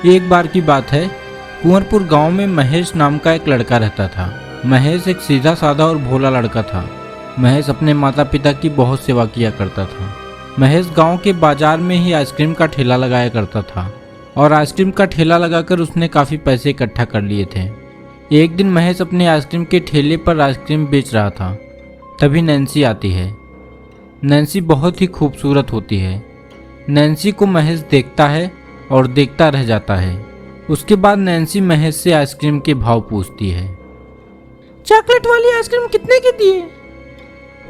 एक बार की बात है, कुंवरपुर गांव में महेश नाम का एक लड़का रहता था। महेश एक सीधा साधा और भोला लड़का था। महेश अपने माता पिता की बहुत सेवा किया करता था। महेश गांव के बाजार में ही आइसक्रीम का ठेला लगाया करता था और आइसक्रीम का ठेला लगाकर उसने काफ़ी पैसे इकट्ठा कर लिए थे। एक दिन महेश अपने आइसक्रीम के ठेले पर आइसक्रीम बेच रहा था, तभी नैन्सी आती है। नैन्सी बहुत ही खूबसूरत होती है। नैन्सी को महेश देखता है और देखता रह जाता है। उसके बाद नैन्सी महेश से आइसक्रीम के भाव पूछती है। चॉकलेट वाली आइसक्रीम कितने की दी है?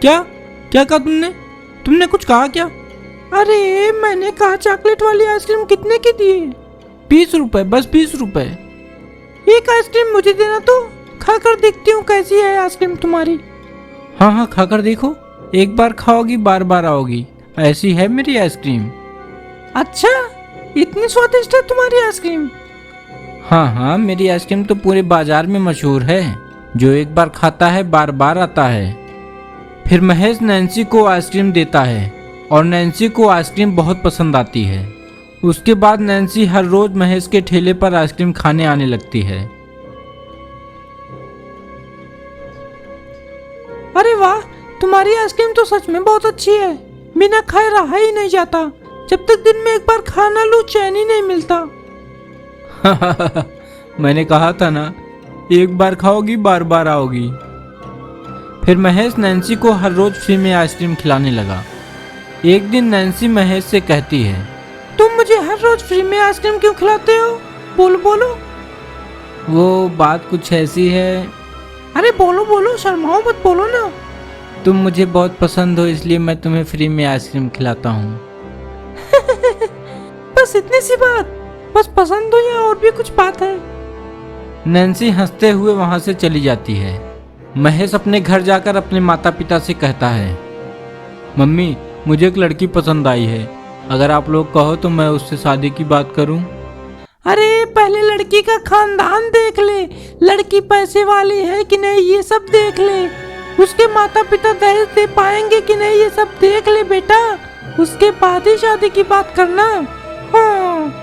क्या क्या कहा तुमने कुछ कहा क्या? अरे मैंने कहा चॉकलेट वाली आइसक्रीम कितने की दी है? 20 रुपए, बस 20 रुपए। एक आइसक्रीम मुझे देना तो, खाकर देखती हूँ कैसी है आइसक्रीम तुम्हारी। हाँ खाकर देखो, एक बार खाओगी बार बार आओगी, ऐसी है मेरी आइसक्रीम। अच्छा, इतनी स्वादिष्ट है तुम्हारी आइसक्रीम? हाँ मेरी आइसक्रीम तो पूरे बाजार में मशहूर है। जो एक बार खाता है बार बार आता है। फिर महेश नैन्सी को आइसक्रीम देता है और नैन्सी को आइसक्रीम बहुत पसंद आती है। उसके बाद नैन्सी हर रोज महेश के ठेले पर आइसक्रीम खाने आने लगती है। अरे वाह, तुम्हारी आइसक्रीम तो सच में बहुत अच्छी है। बिना खाए रहा ही नहीं जाता। जब तक दिन में एक बार खाना लूं चैन ही नहीं मिलता। मैंने कहा था ना, एक बार खाओगी बार बार आओगी। फिर महेश नैन्सी को हर रोज फ्री में आइसक्रीम खिलाने लगा। एक दिन नैन्सी महेश से कहती है, तुम मुझे हर रोज फ्री में आइसक्रीम क्यों खिलाते हो? बोलो। वो बात कुछ ऐसी है। अरे बोलो, शर्माओ मत, बोलो ना। तुम मुझे बहुत पसंद हो, इसलिए मैं तुम्हें फ्री में आइसक्रीम खिलाता हूँ। बस इतनी सी बात? बस पसंद हो या और भी कुछ बात है? नैन्सी हंसते हुए वहां से चली जाती है। महेश अपने घर जाकर अपने माता पिता से कहता है, मम्मी मुझे एक लड़की पसंद आई है, अगर आप लोग कहो तो मैं उससे शादी की बात करूं। अरे पहले लड़की का खानदान देख ले, लड़की पैसे वाली है कि नहीं ये सब देख ले। उसके माता पिता दहेज दे पाएंगे कि नहीं ये सब देख ले बेटा, उसके बाद ही शादी की बात करना। हाँ।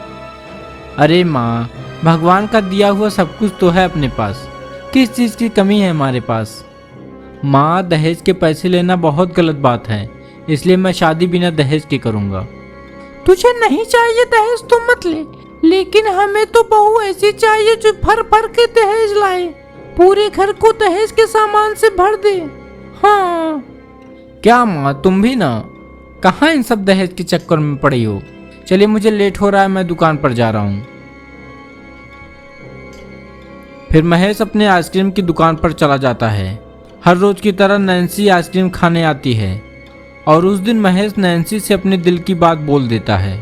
अरे माँ, भगवान का दिया हुआ सब कुछ तो है अपने पास, किस चीज की कमी है हमारे पास? माँ, दहेज के पैसे लेना बहुत गलत बात है, इसलिए मैं शादी बिना दहेज के करूँगा। तुझे नहीं चाहिए दहेज तो मत ले, लेकिन हमें तो बहू ऐसी चाहिए जो भर भर के दहेज लाए, पूरे घर को दहेज के सामान से भर दे। हाँ। क्या माँ, तुम भी ना, कहाँ इन सब दहेज के चक्कर में पड़ी हो? चलिए मुझे लेट हो रहा है, मैं दुकान पर जा रहा हूँ। फिर महेश अपने आइसक्रीम की दुकान पर चला जाता है। हर रोज की तरह नैन्सी आइसक्रीम खाने आती है और उस दिन महेश नैन्सी से अपने दिल की बात बोल देता है।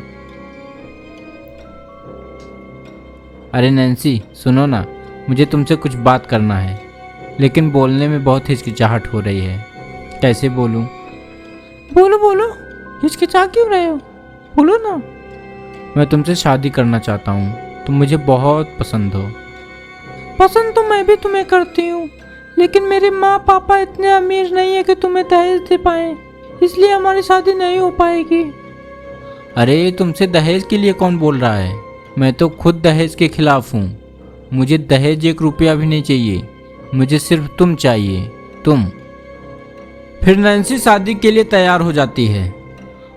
अरे नैन्सी, सुनो ना, मुझे तुमसे कुछ बात करना है, लेकिन बोलने में बहुत हिचकिचाहट हो रही है। कैसे बोलूं? बोलो, हिचकिचा क्यों रहे हो? बोलो ना। मैं तुमसे शादी करना चाहता हूँ, तुम मुझे बहुत पसंद हो। पसंद तो मैं भी तुम्हें करती हूँ, लेकिन मेरे माँ पापा इतने अमीर नहीं है कि तुम्हें दहेज दे पाए, इसलिए हमारी शादी नहीं हो पाएगी। अरे तुमसे दहेज के लिए कौन बोल रहा है? मैं तो खुद दहेज के खिलाफ हूँ। मुझे दहेज 1 रुपया भी नहीं चाहिए, मुझे सिर्फ तुम चाहिए, तुम। फिर नैन्सी शादी के लिए तैयार हो जाती है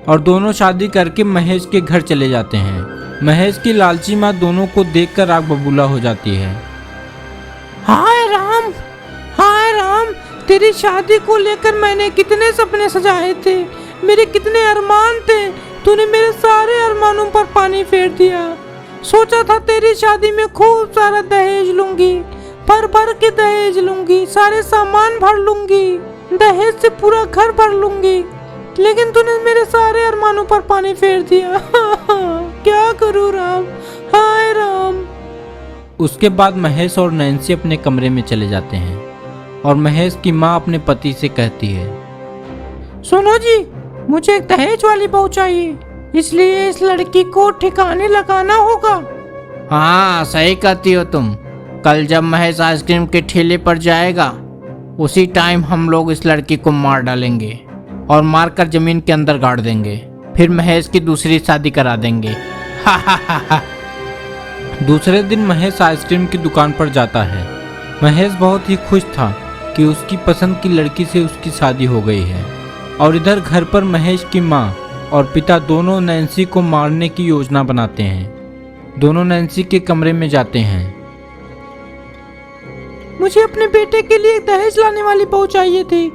और दोनों शादी करके महेश के घर चले जाते हैं। महेश की लालची माँ दोनों को देखकर आग बबूला हो जाती है। हाय राम, तेरी शादी को लेकर मैंने कितने सपने सजाए थे, मेरे कितने अरमान थे, तूने मेरे सारे अरमानों पर पानी फेर दिया। सोचा था तेरी शादी में खूब सारा दहेज लूंगी, भर भर के दहेज लूंगी, सारे सामान भर लूंगी, दहेज से पूरा घर भर लूंगी, लेकिन तूने मेरे सारे अरमानों पर पानी फेर दिया। क्या करूं राम, हाय राम। उसके बाद महेश और नैन्सी अपने कमरे में चले जाते हैं और महेश की माँ अपने पति से कहती है, सुनो जी, मुझे एक दहेज वाली बहू चाहिए, इसलिए इस लड़की को ठिकाने लगाना होगा। हाँ सही कहती हो तुम। कल जब महेश आइसक्रीम के ठेले पर जाएगा, उसी टाइम हम लोग इस लड़की को मार डालेंगे और मारकर जमीन के अंदर गाड़ देंगे, फिर महेश की दूसरी शादी करा देंगे। दूसरे दिन महेश आइसक्रीम की दुकान पर जाता है। महेश बहुत ही खुश था कि उसकी पसंद की लड़की से उसकी शादी हो गई है। और इधर घर पर महेश की माँ और पिता दोनों नैन्सी को मारने की योजना बनाते हैं। दोनों नैन्सी के कमरे में जाते हैं। मुझे अपने बेटे के लिए दहेज लाने वाली बहू चाहिए थी,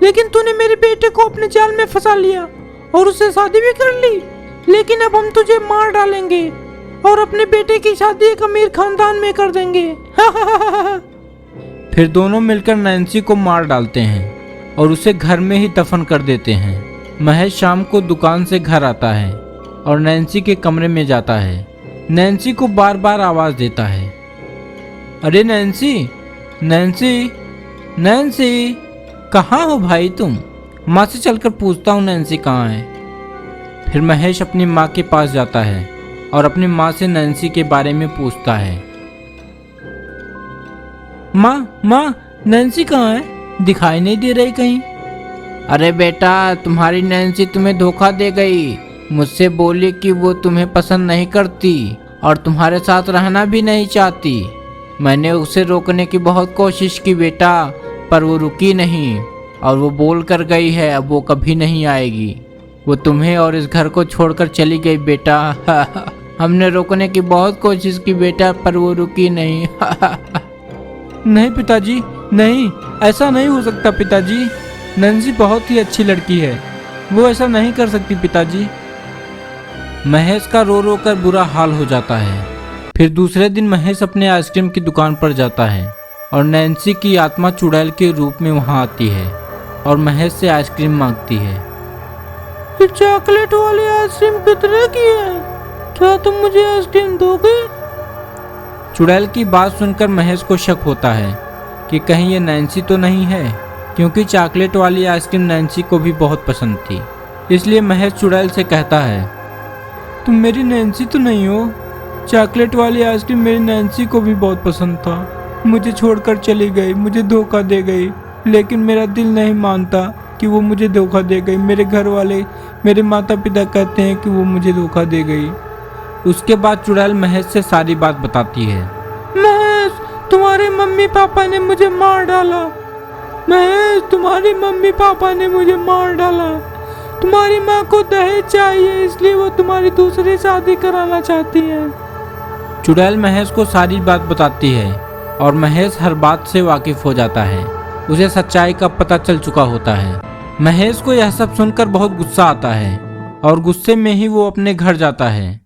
लेकिन तूने मेरे बेटे को अपने जाल में फंसा लिया और उससे शादी भी कर ली। लेकिन अब हम तुझे मार डालेंगे और अपने बेटे की शादी एक अमीर खानदान में कर देंगे। फिर दोनों मिलकर नैन्सी को मार डालते हैं और उसे घर में ही दफन कर देते हैं। महेश शाम को दुकान से घर आता है और नैन्सी के कमरे में जाता है। नैन्सी को बार बार आवाज देता है, अरे नैन्सी, नैन्सी, नैन्सी, कहाँ हो भाई तुम? माँ से चलकर पूछता हूँ नैन्सी कहाँ है। फिर महेश अपनी माँ के पास जाता है और अपनी माँ से नैन्सी के बारे में पूछता है। माँ, नैन्सी कहाँ है? दिखाई नहीं दे रही कहीं। अरे बेटा, तुम्हारी नैन्सी तुम्हें धोखा दे गई। मुझसे बोली कि वो तुम्हें पसंद नहीं करती और तुम्हारे साथ रहना भी नहीं चाहती। मैंने उसे रोकने की बहुत कोशिश की बेटा, पर वो रुकी नहीं और वो बोल कर गई है अब वो कभी नहीं आएगी। वो तुम्हें और इस घर को छोड़कर चली गई बेटा। हमने रोकने की बहुत कोशिश की बेटा, पर वो रुकी नहीं। नहीं पिताजी, नहीं, ऐसा नहीं हो सकता पिताजी। नैन्सी बहुत ही अच्छी लड़की है, वो ऐसा नहीं कर सकती पिताजी। महेश का रो रो कर बुरा हाल हो जाता है। फिर दूसरे दिन महेश अपने आइसक्रीम की दुकान पर जाता है और नैन्सी की आत्मा चुड़ैल के रूप में वहां आती है और महेश से आइसक्रीम मांगती है। ये चॉकलेट वाली आइसक्रीम कितने की है? क्या तुम मुझे आइसक्रीम दोगे? चुड़ैल की बात सुनकर महेश को शक होता है कि कहीं ये नैन्सी तो नहीं है, क्योंकि चॉकलेट वाली आइसक्रीम नैन्सी को भी बहुत पसंद थी। इसलिए महेश चुड़ैल से कहता है, तुम मेरी नैन्सी तो नहीं हो? चॉकलेट वाली आइसक्रीम मेरी नैन्सी को भी बहुत पसंद था। मुझे छोड़कर चली गई, मुझे धोखा दे गई, लेकिन मेरा दिल नहीं मानता कि वो मुझे धोखा दे गई। मेरे घर वाले, मेरे माता पिता कहते हैं कि वो मुझे धोखा दे गई। उसके बाद चुड़ैल महेश से सारी बात बताती है। महेश, तुम्हारे मम्मी पापा ने मुझे मार डाला। महेश, तुम्हारी मम्मी पापा ने मुझे मार डाला। तुम्हारी माँ को दहेज चाहिए, इसलिए वो तुम्हारी दूसरी शादी कराना चाहती है। चुड़ैल महेश को सारी बात बताती है और महेश हर बात से वाकिफ हो जाता है। उसे सच्चाई का पता चल चुका होता है। महेश को यह सब सुनकर बहुत गुस्सा आता है और गुस्से में ही वो अपने घर जाता है।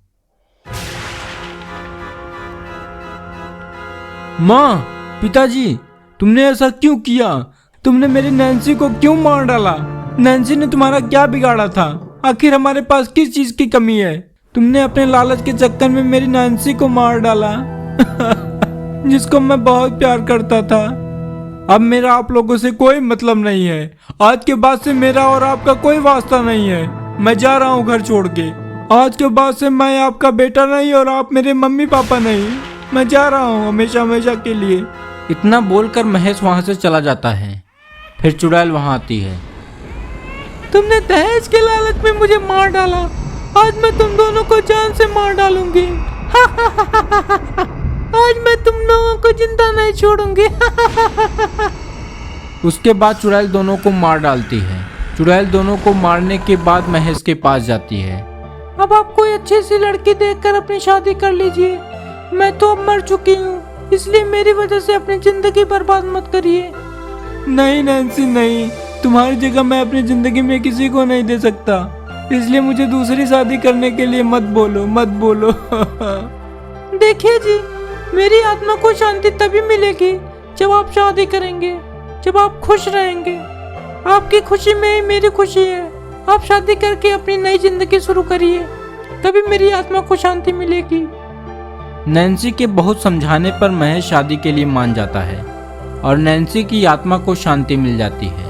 माँ, पिताजी, तुमने ऐसा क्यों किया? तुमने मेरी नैन्सी को क्यों मार डाला? नैन्सी ने तुम्हारा क्या बिगाड़ा था? आखिर हमारे पास किस चीज की कमी है? तुमने अपने लालच के चक्कर में मेरी नैन्सी को मार डाला। जिसको मैं बहुत प्यार करता था। अब मेरा आप लोगों से कोई मतलब नहीं है। आज के बाद से मेरा और आपका कोई वास्ता नहीं है। मैं जा रहा हूँ घर छोड़ के। आज के बाद से मैं आपका बेटा नहीं और आप मेरे मम्मी पापा नहीं। मैं जा रहा हूँ हमेशा हमेशा के लिए। इतना बोलकर महेश वहां से चला जाता है। फिर चुड़ैल वहां आती है। तुमने दहेज के लालच में मुझे मार डाला। आज मैं तुम दोनों को जान से मार डालूंगी। आज मैं तुम लोगों को जिंदा नहीं छोड़ूंगी। उसके बाद चुड़ैल दोनों को मार डालती है। चुड़ैल दोनों को मारने के बाद महेश के पास जाती है। अब आप कोई अच्छी सी लड़की देखकर अपनी शादी कर लीजिए। मैं तो अब मर चुकी हूँ, इसलिए मेरी वजह से अपनी जिंदगी बर्बाद मत करिए। नहीं नैन्सी, नहीं, तुम्हारी जगह मैं अपनी जिंदगी में किसी को नहीं दे सकता, इसलिए मुझे दूसरी शादी करने के लिए मत बोलो, मत बोलो। देखिए जी, मेरी आत्मा को शांति तभी मिलेगी जब आप शादी करेंगे, जब आप खुश रहेंगे। आपकी खुशी में ही मेरी खुशी है। आप शादी करके अपनी नई जिंदगी शुरू करिए, तभी मेरी आत्मा को शांति मिलेगी। नैन्सी के बहुत समझाने पर महेश शादी के लिए मान जाता है और नैन्सी की आत्मा को शांति मिल जाती है।